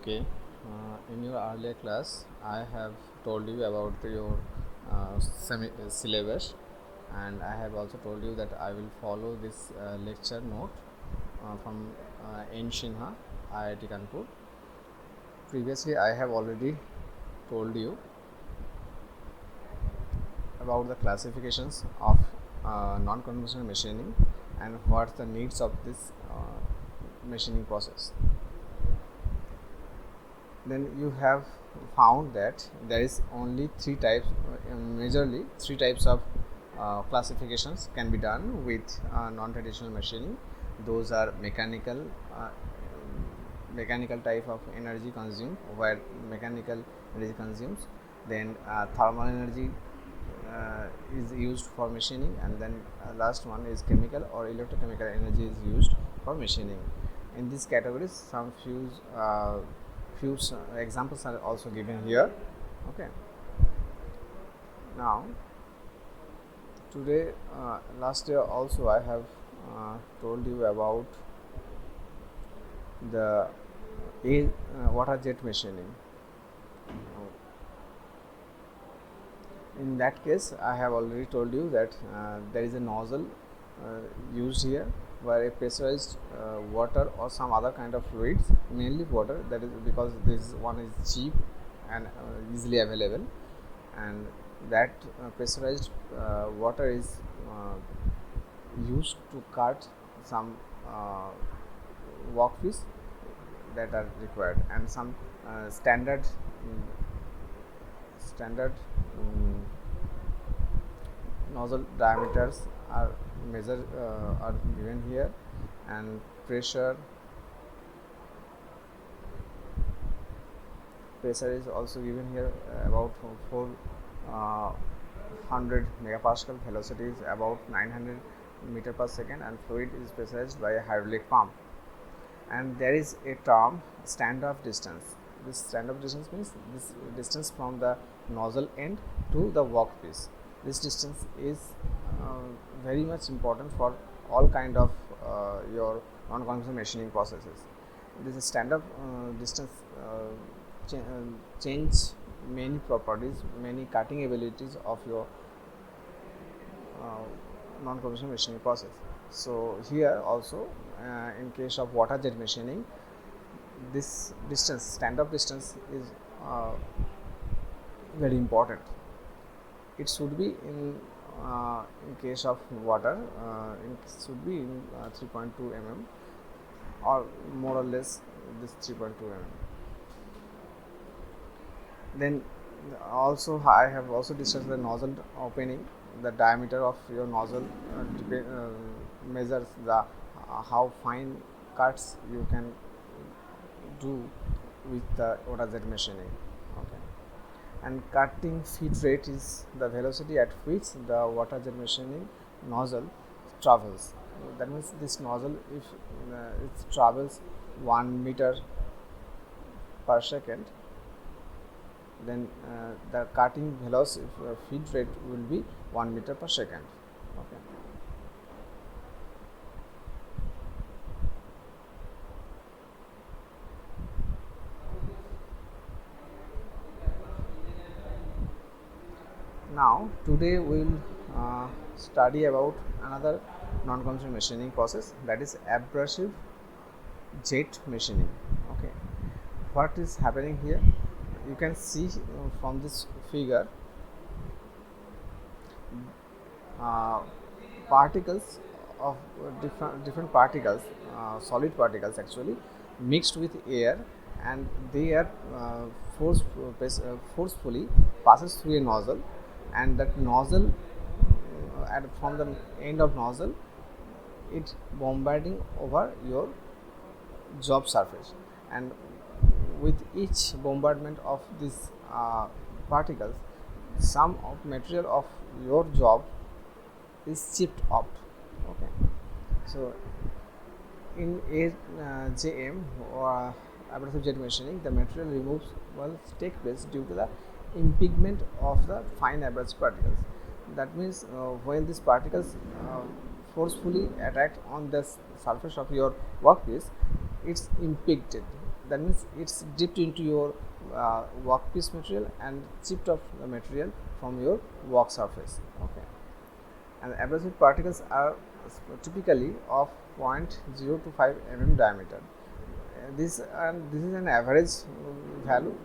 Okay, in your earlier class, I have told you about your syllabus, and I have also told you that I will follow this lecture note from N. Shinha, IIT Kanpur. Previously, I have already told you about the classifications of non-conventional machining and what the needs of this machining process. Then you have found that there is only three types, majorly three types of classifications can be done with non-traditional machining. Those are mechanical type of energy consumed, where mechanical energy consumes, then thermal energy is used for machining, and then last one is chemical or electrochemical energy is used for machining. In these categories, some few examples are also given here. Okay, now today, last year also I have told you about the water jet machining. In that case, I have already told you that there is a nozzle used here, where a pressurized water or some other kind of fluids, mainly water, that is because this one is cheap and easily available, and that pressurized water is used to cut some workpiece that are required, and some standard nozzle diameters are are given here, and pressure is also given here, about 400 megapascal, velocity is about 900 meter per second, and fluid is pressurized by a hydraulic pump. And there is a term standoff distance. This standoff distance means this distance from the nozzle end to the workpiece. This distance is very much important for all kind of your non-conventional machining processes. This standoff distance change many properties, many cutting abilities of your non-conventional machining process. So here also, in case of water jet machining, this distance, standoff distance, is very important. It should be in case of water, it should be in 3.2 mm, or more or less this 3.2 mm. Then also I have also discussed the nozzle opening. The diameter of your nozzle measures the how fine cuts you can do with the water jet machining. Okay, and cutting feed rate is the velocity at which the water jet machining nozzle travels. That means this nozzle, if it travels 1 meter per second, then the cutting velocity feed rate will be 1 meter per second. Okay. Now today we will study about another non-conventional machining process, that is abrasive jet machining. Okay, what is happening here? You can see from this figure, particles of different particles, solid particles actually, mixed with air, and they are forcefully passes through a nozzle, and that nozzle, from the end of nozzle, it bombarding over your job surface, and with each bombardment of these particles, some of material of your job is chipped out. Okay, so in AJM, or abrasive jet machining, the material removes will take place due to the impingement of the fine abrasive particles. That means when these particles forcefully attack on the surface of your workpiece, it's impinged. that means it's dipped into your workpiece material and chipped off the material from your work surface. Okay, and abrasive particles are typically of 0.0 to 5 mm diameter. This is an average value.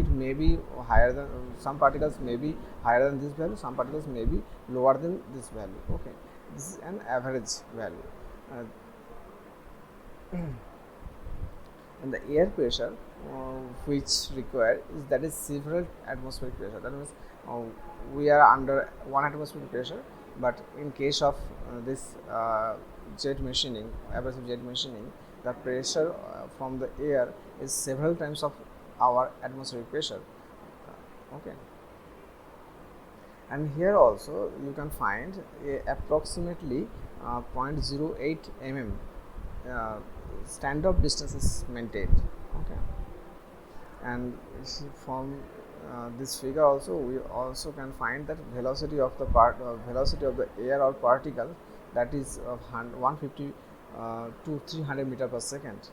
It may be higher than some particles may be higher than this value. Some particles may be lower than this value. Okay, this is an average value. And the air pressure which required is several atmospheric pressure. That means uh, we are under 1 atmospheric pressure, but in case of this jet machining, abrasive jet machining, the pressure from the air is several times of our atmospheric pressure. Okay, and here also you can find approximately 0.08 mm stand-off distance is maintained. Okay, and from this figure also we also can find that velocity of the velocity of the air or particle, that is 150 to 300 meter per second,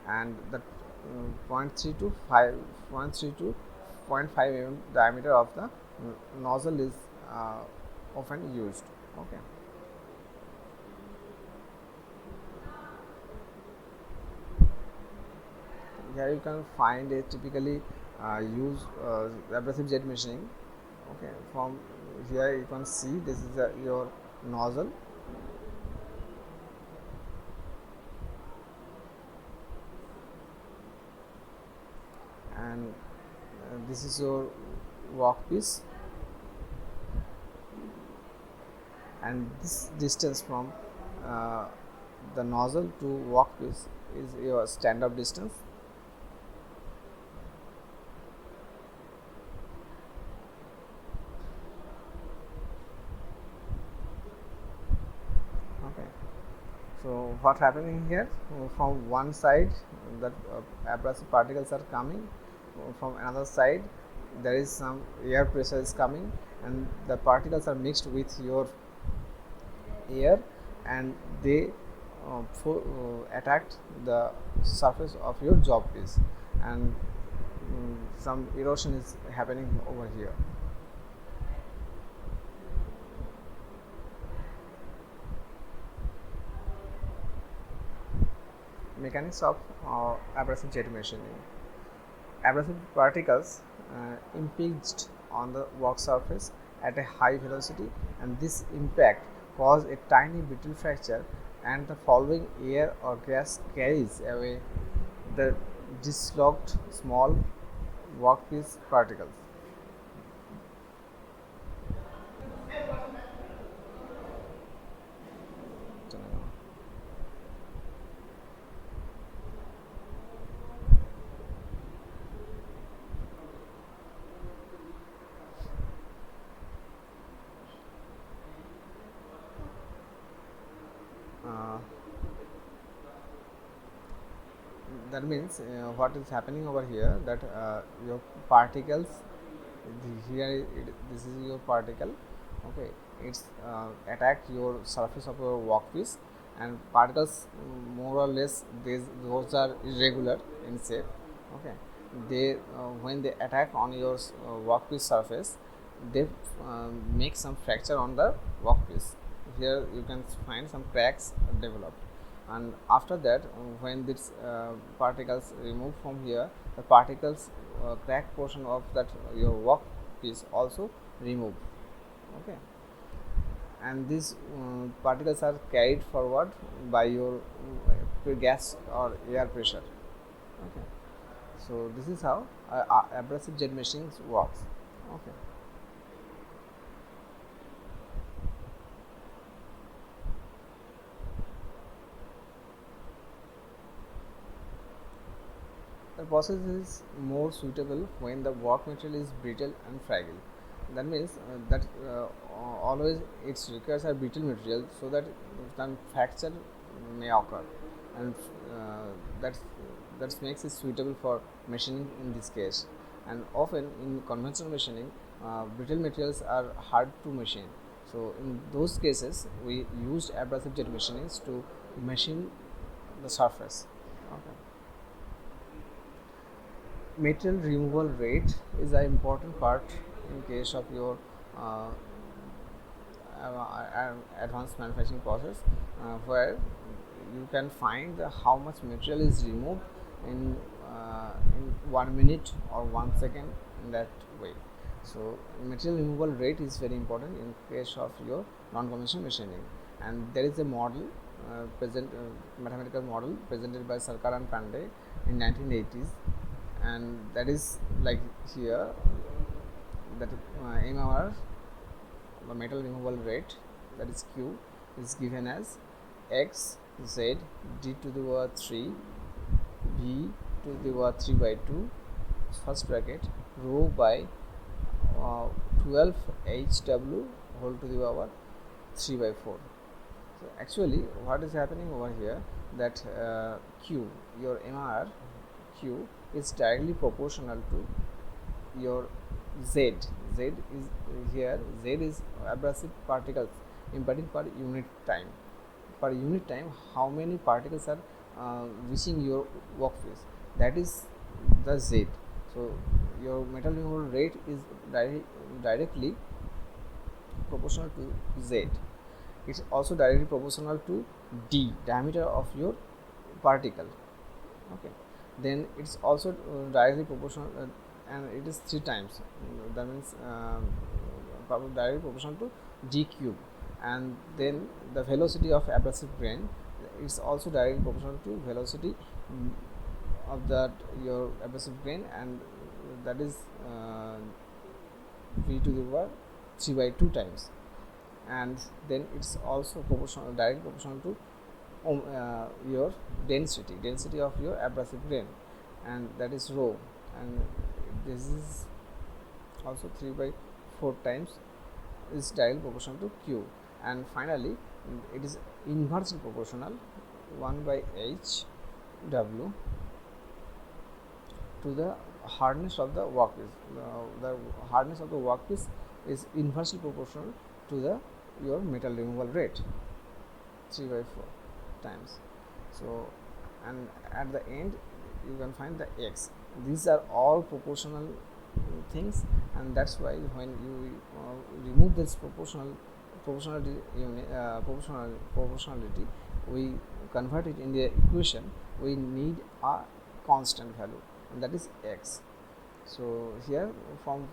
and that 0.3 to 5 0.3 to 0.5 mm diameter of the nozzle is often used. Okay. Here you can find a typically used abrasive jet machining. Okay, from here you can see this is your nozzle, and this is your workpiece, and this distance from the nozzle to workpiece is your stand-up distance. Okay, so what happening here, from one side that abrasive particles are coming, from another side there is some air pressure is coming, and the particles are mixed with your air, and they attacked the surface of your job piece, and some erosion is happening over here. Mechanics of abrasive jet machining. Abrasive particles impinged on the work surface at a high velocity, and this impact causes a tiny brittle fracture, and the following air or gas carries away the dislodged small workpiece particles. That means what is happening over here, that your particles, this is your particle. Okay, it's attacked your surface of your workpiece, and particles more or less those are irregular in shape. Okay, they when they attack on your workpiece surface, they make some fracture on the workpiece. Here you can find some cracks developed, and after that when these particles remove from here, the particles crack portion of that your work piece also remove. Okay, and these particles are carried forward by your gas or air pressure. Okay, so this is how abrasive jet machining works. Okay. The process is more suitable when the work material is brittle and fragile. That means that always it requires a brittle material, so that then fracture may occur, and that makes it suitable for machining in this case. And often in conventional machining, brittle materials are hard to machine. So in those cases, we used abrasive jet machinings to machine the surface. Okay. Material removal rate is an important part in case of your uh, advanced manufacturing process, where you can find how much material is removed in 1 minute or 1 second, in that way. So material removal rate is very important in case of your non-conventional machining, and there is a model mathematical model presented by Sarkar and Pandey in 1980s, and that is like here, that MR, the metal removal rate, that is Q, is given as x z d to the power 3 b to the power 3 by 2 first bracket rho by 12 hw whole to the power 3 by 4. So actually what is happening over here, that Q, your MR Q, is directly proportional to your Z. Z is here, Z is abrasive particles impacting per unit time. Per unit time, how many particles are reaching your workpiece, that is the Z. So your metal removal rate is directly proportional to Z. It's also directly proportional to d, diameter of your particle. Okay, then it's also directly proportional, and it is 3 times, that means directly proportional to d cube. And then the velocity of abrasive grain is also directly proportional to velocity of that your abrasive grain, and that is v to the power 3 by 2 times. And then it's also proportional, directly proportional to your density of your abrasive grain, and that is rho, and this is also 3 by 4 times, is directly proportional to Q. And finally it is inversely proportional 1 by h w to the hardness of the workpiece. The hardness of the workpiece is inversely proportional to the your metal removal rate, 3 by 4 times. So, and at the end you can find the x. These are all proportional things, and that's why when you remove this proportionality unit, proportionality, we convert it in the equation. We need a constant value, and that is x. So here from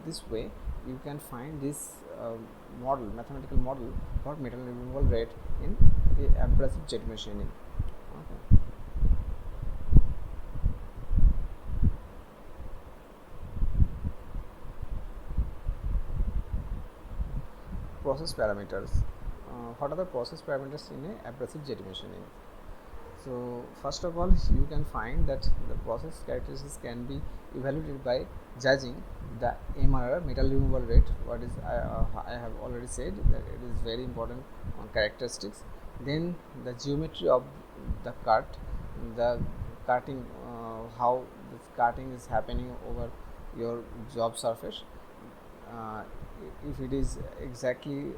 this way you can find this mathematical model for metal removal rate in abrasive jet machining. Okay. Process parameters. What are the process parameters in a abrasive jet machining? So first of all, you can find that the process characteristics can be evaluated by judging the MRR, metal removal rate. What is I have already said that it is very important characteristics. Then the geometry of the cut, the cutting, how this cutting is happening over your job surface. If it is exactly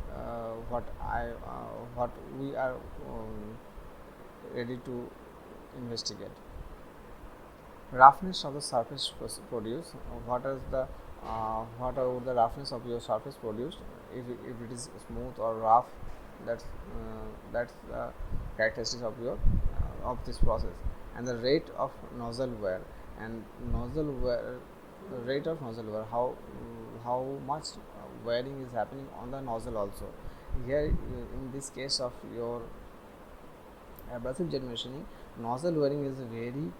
what we are ready to investigate. Roughness of the surface produced. What are the roughness of your surface produced? If it is smooth or rough, that's the characteristics of your of this process. And the rate of nozzle wear, and nozzle wear, the rate of nozzle wear, how much wearing is happening on the nozzle also. Here in this case of your abrasive jet machining, nozzle wearing is a very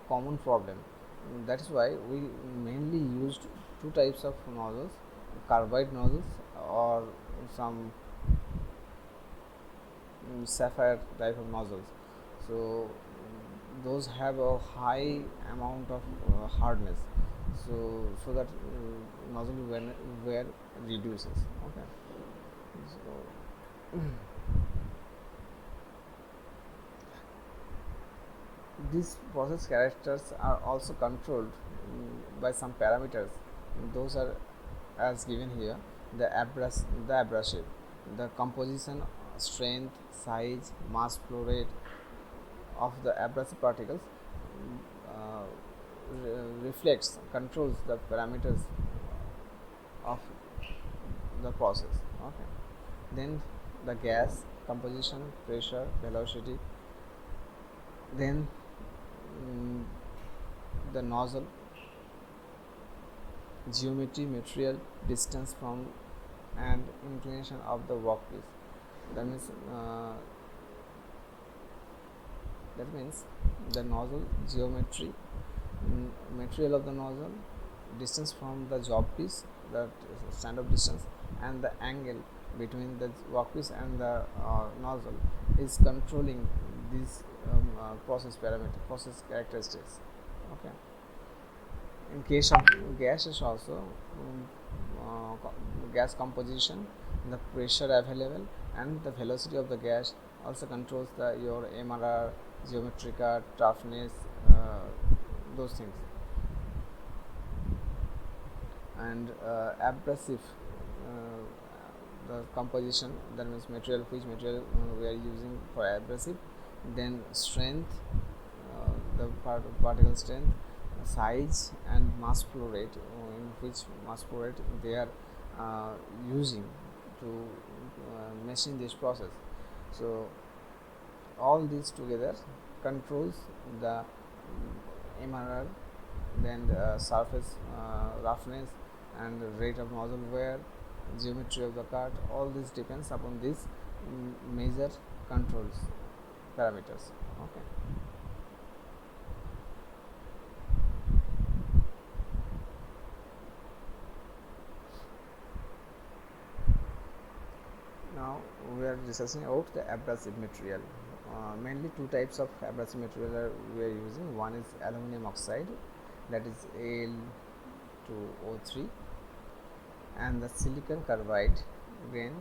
common problem. That is why we mainly used two types of nozzles, carbide nozzles or some sapphire type of nozzles. So those have a high amount of hardness, so that nozzle wear reduces. Okay, so these process characters are also controlled by some parameters. Those are as given here: the abrasive, the composition, strength, size, mass flow rate of the abrasive particles, reflects, controls the parameters of the process. Okay. Then the gas composition, pressure, velocity. Then the nozzle, geometry, material, distance from, and inclination of the workpiece. That means that means the nozzle, geometry, material of the nozzle, distance from the job piece, the stand-up distance, and the angle between the workpiece and the nozzle is controlling these process parameter, process characteristics. Okay. In case of gases also, gas composition, the pressure available, and the velocity of the gas also controls the your MRR, geometric toughness, those things. And abrasive, the composition, that means material, which material we are using for abrasive. Then strength, the particle strength, size, and mass flow rate, in which mass flow rate they are using to machine this process. So all these together controls the MRR, then the surface roughness, and the rate of nozzle wear, geometry of the cut. All this depends upon these major controls parameters. Okay. Now we are discussing about the abrasive material. Mainly two types of abrasive material we are using. One is aluminum oxide, that is Al2O3, and the silicon carbide grain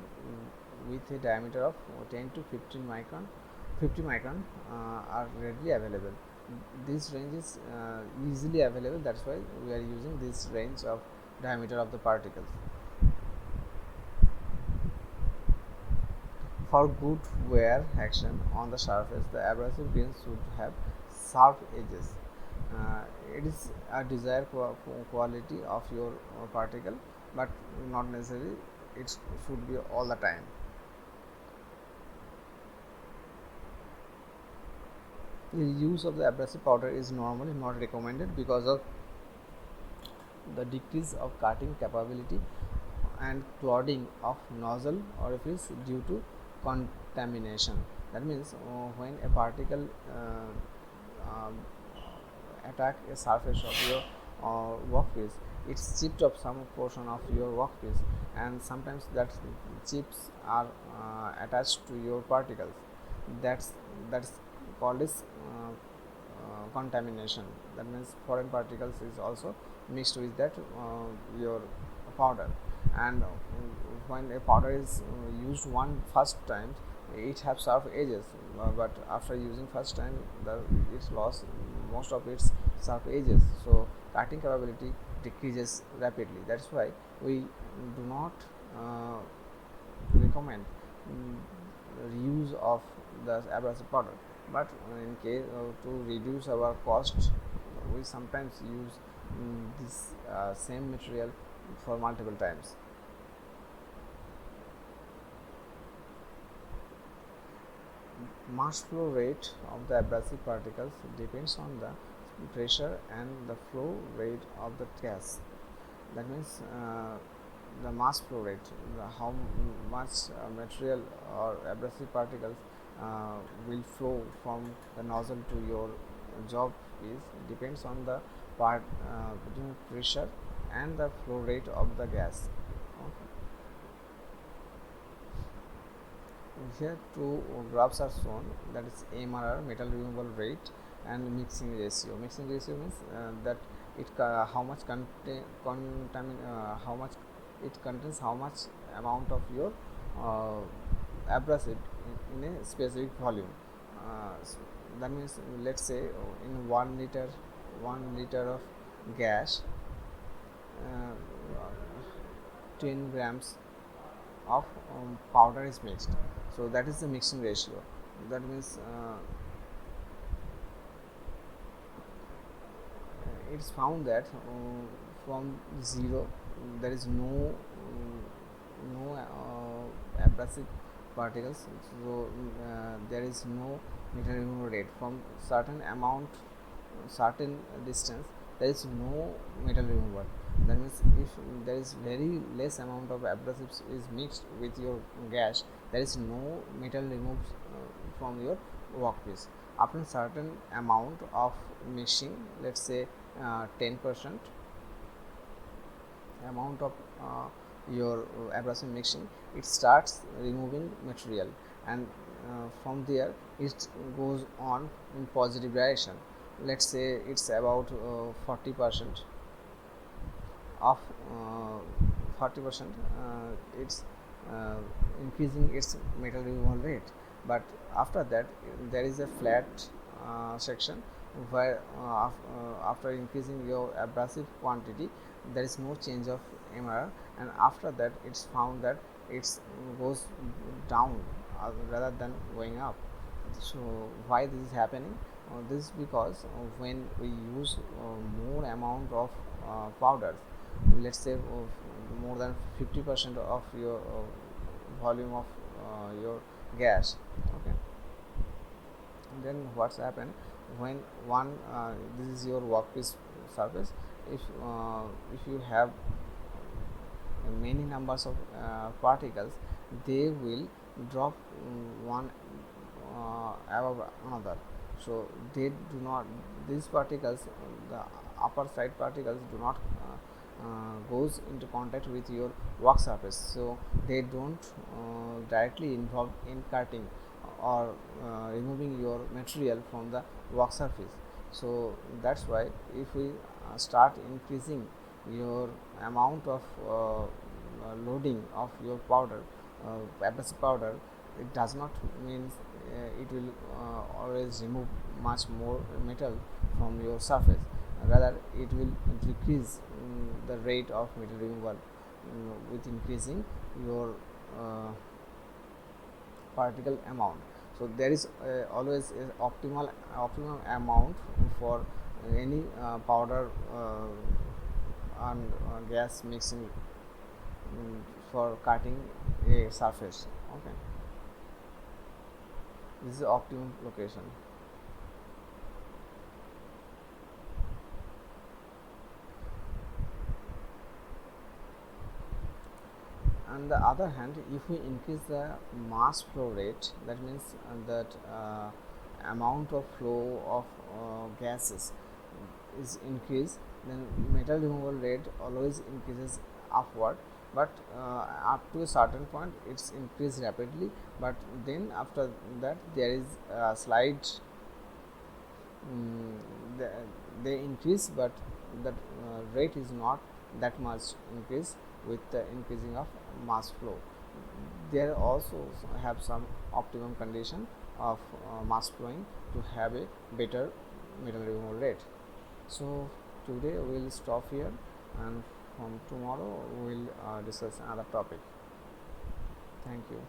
with a diameter of 10 to 50 micron are readily available. This range is easily available, that's why we are using this range of diameter of the particles. For good wear action on the surface, the abrasive grains should have sharp edges. It is a desired quality of your particle, but not necessarily it should be all the time. The use of the abrasive powder is normally not recommended because of the decrease of cutting capability and clogging of nozzle orifice due to contamination. That means when a particle attack a surface of your workpiece, it's chipped up some portion of your workpiece, and sometimes that chips are attached to your particles. That's called as contamination. That means foreign particles is also mixed with that your powder. And when a powder is used one first time, it have sharp edges, but after using first time, it lost most of its sharp edges, so cutting capability decreases rapidly. That's why we do not recommend reuse of the abrasive powder, but in case to reduce our cost, we sometimes use this same material for multiple times. Mass flow rate of the abrasive particles depends on the pressure and the flow rate of the gas. That means the mass flow rate, how much material or abrasive particles will flow from the nozzle to your job piece, depends on the between pressure and the flow rate of the gas. Okay. Here two graphs are shown, that is MRR, metal removal rate, and mixing ratio. Mixing ratio means that it how much how much it contains, how much amount of your abrasive in a specific volume. That means, let's say in 1 liter of gas, 10 grams of powder is mixed. So that is the mixing ratio. That means it's found that from zero there is no abrasive particles, so there is no metal removal rate from certain distance. There is no metal removal. That means if there is very less amount of abrasives is mixed with your gas, there is no metal removed from your workpiece. After certain amount of mixing, let's say 10% amount of your abrasive mixing, it starts removing material, and from there it goes on in positive direction. Let's say it's about 40% of 40%, it's uh, increasing its metal removal rate. But after that there is a flat section where after increasing your abrasive quantity there is no change of MR, and after that it's found that it goes down rather than going up. So why this is happening? This is because when we use more amount of powders, let's say more than 50% of your volume of your gas, okay, and then what's happened when one this is your workpiece surface. If you have many numbers of particles, they will drop one above another. So they do not, these particles, the upper side particles do not goes into contact with your work surface, so they don't directly involve in cutting or removing your material from the work surface. So that's why if we start increasing your amount of loading of your powder, abrasive powder, it does not mean it will always remove much more metal from your surface. Rather, it will decrease the rate of metal removal with increasing your particle amount. So there is always a optimal amount for any powder and gas mixing for cutting a surface. Okay, this is the optimum location. On the other hand, if we increase the mass flow rate, that means that amount of flow of gases is increased, then metal removal rate always increases upward. But up to a certain point it's increased rapidly, but then after that there is a slight they increase, but that rate is not that much increase with the increasing of mass flow. There also have some optimum condition of mass flowing to have a better metal removal rate. So today we will stop here, and from tomorrow we will discuss another topic. Thank you.